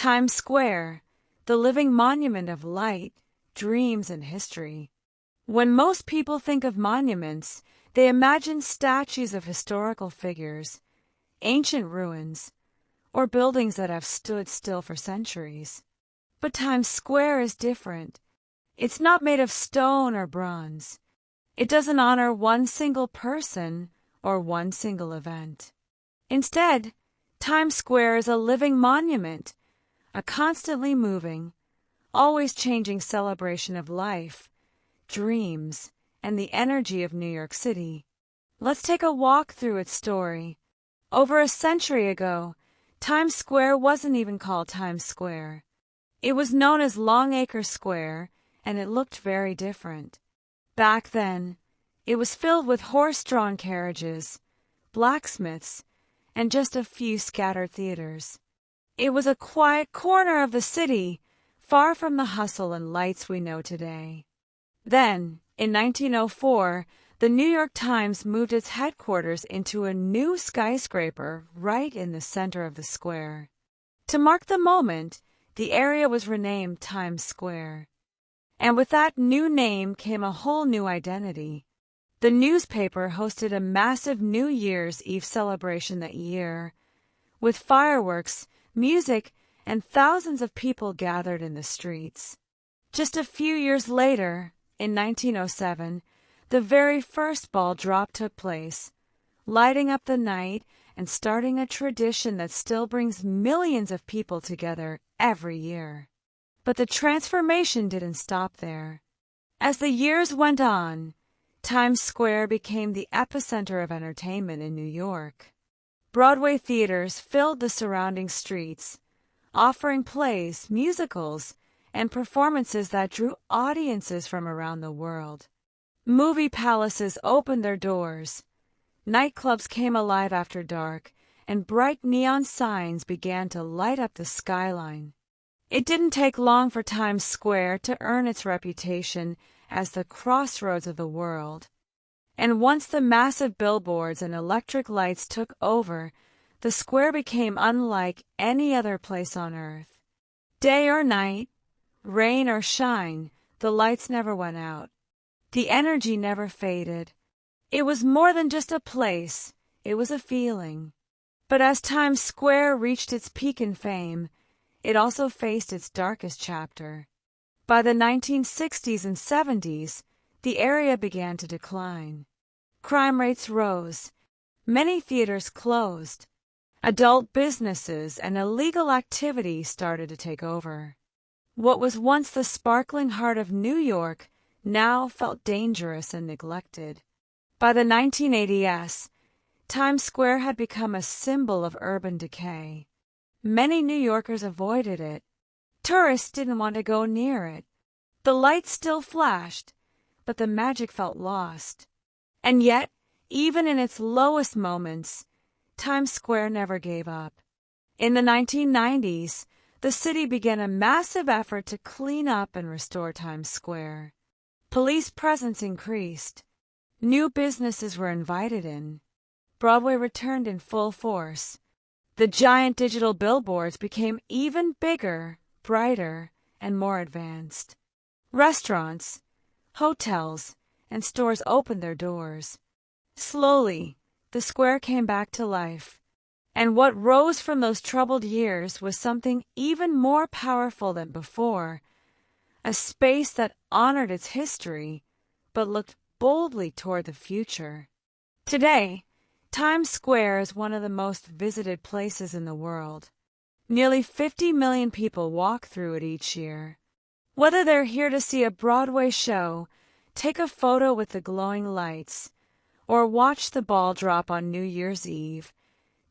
Times Square, the living monument of light, dreams, and history. When most people think of monuments, they imagine statues of historical figures, ancient ruins, or buildings that have stood still for centuries. But Times Square is different. It's not made of stone or bronze. It doesn't honor one single person or one single event. Instead, Times Square is a living monument, a constantly moving, always changing celebration of life, dreams, and the energy of New York City. Let's take a walk through its story. Over a century ago, Times Square wasn't even called Times Square. It was known as Longacre Square, and it looked very different. Back then, it was filled with horse-drawn carriages, blacksmiths, and just a few scattered theaters. It was a quiet corner of the city, far from the hustle and lights we know today. Then, in 1904, the New York Times moved its headquarters into a new skyscraper right in the center of the square. To mark the moment, the area was renamed Times Square. And with that new name came a whole new identity. The newspaper hosted a massive New Year's Eve celebration that year, with fireworks, music, and thousands of people gathered in the streets. Just a few years later, in 1907, the very first ball drop took place, lighting up the night and starting a tradition that still brings millions of people together every year. But the transformation didn't stop there. As the years went on, Times Square became the epicenter of entertainment in New York. Broadway theaters filled the surrounding streets, offering plays, musicals, and performances that drew audiences from around the world. Movie palaces opened their doors, nightclubs came alive after dark, and bright neon signs began to light up the skyline. It didn't take long for Times Square to earn its reputation as the crossroads of the world. And once the massive billboards and electric lights took over, the square became unlike any other place on earth. Day or night, rain or shine, the lights never went out. The energy never faded. It was more than just a place, it was a feeling. But as Times Square reached its peak in fame, it also faced its darkest chapter. By the 1960s and 70s, the area began to decline. Crime rates rose. Many theaters closed. Adult businesses and illegal activity started to take over. What was once the sparkling heart of New York now felt dangerous and neglected. By the 1980s, Times Square had become a symbol of urban decay. Many New Yorkers avoided it. Tourists didn't want to go near it. The lights still flashed, but the magic felt lost. And yet, even in its lowest moments, Times Square never gave up. In the 1990s, the city began a massive effort to clean up and restore Times Square. Police presence increased. New businesses were invited in. Broadway returned in full force. The giant digital billboards became even bigger, brighter, and more advanced. Restaurants, hotels, and stores opened their doors. Slowly, the square came back to life. And what rose from those troubled years was something even more powerful than before, a space that honored its history, but looked boldly toward the future. Today, Times Square is one of the most visited places in the world. Nearly 50 million people walk through it each year. Whether they're here to see a Broadway show, take a photo with the glowing lights, or watch the ball drop on New Year's Eve,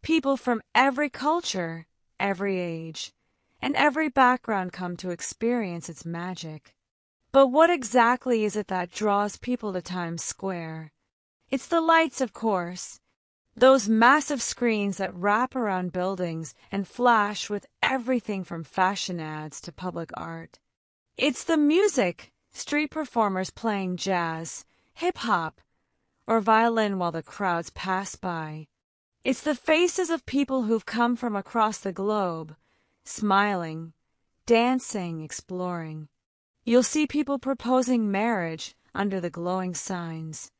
people from every culture, every age, and every background come to experience its magic. But what exactly is it that draws people to Times Square? It's the lights, of course. Those massive screens that wrap around buildings and flash with everything from fashion ads to public art. It's the music, street performers playing jazz, hip-hop, or violin while the crowds pass by. It's the faces of people who've come from across the globe, smiling, dancing, exploring. You'll see people proposing marriage under the glowing signs,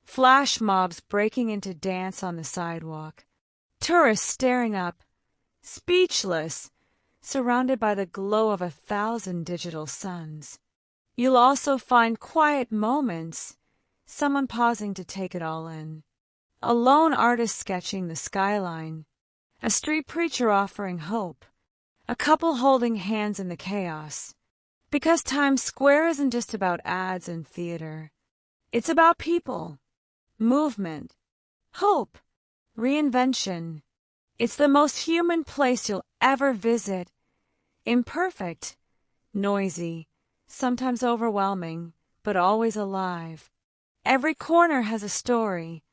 flash mobs breaking into dance on the sidewalk, tourists staring up, speechless, surrounded by the glow of 1,000 digital suns. You'll also find quiet moments, someone pausing to take it all in, a lone artist sketching the skyline, a street preacher offering hope, a couple holding hands in the chaos. Because Times Square isn't just about ads and theater. It's about people, movement, hope, reinvention. It's the most human place you'll ever visit. Imperfect, noisy, sometimes overwhelming, but always alive. Every corner has a story.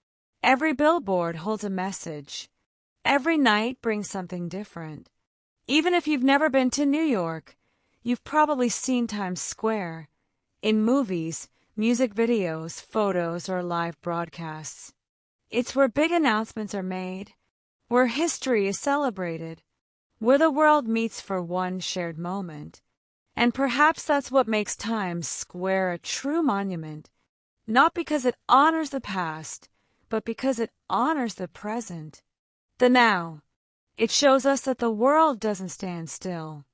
Every billboard holds a message. Every night brings something different. Even if you've never been to New York, you've probably seen Times Square in movies, music videos, photos, or live broadcasts. It's where big announcements are made, where history is celebrated, where the world meets for one shared moment. And perhaps that's what makes Times Square a true monument, not because it honors the past, but because it honors the present, the now. It shows us that the world doesn't stand still,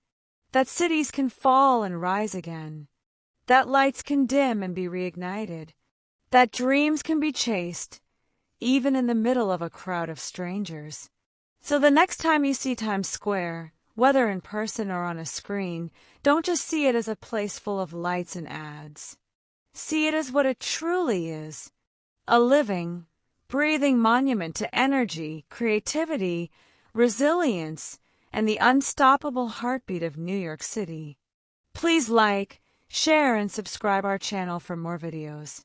that cities can fall and rise again, that lights can dim and be reignited, that dreams can be chased, even in the middle of a crowd of strangers. So the next time you see Times Square, whether in person or on a screen, don't just see it as a place full of lights and ads. See it as what it truly is, a living, breathing monument to energy, creativity, resilience, and the unstoppable heartbeat of New York City. Please like, share, and subscribe our channel for more videos.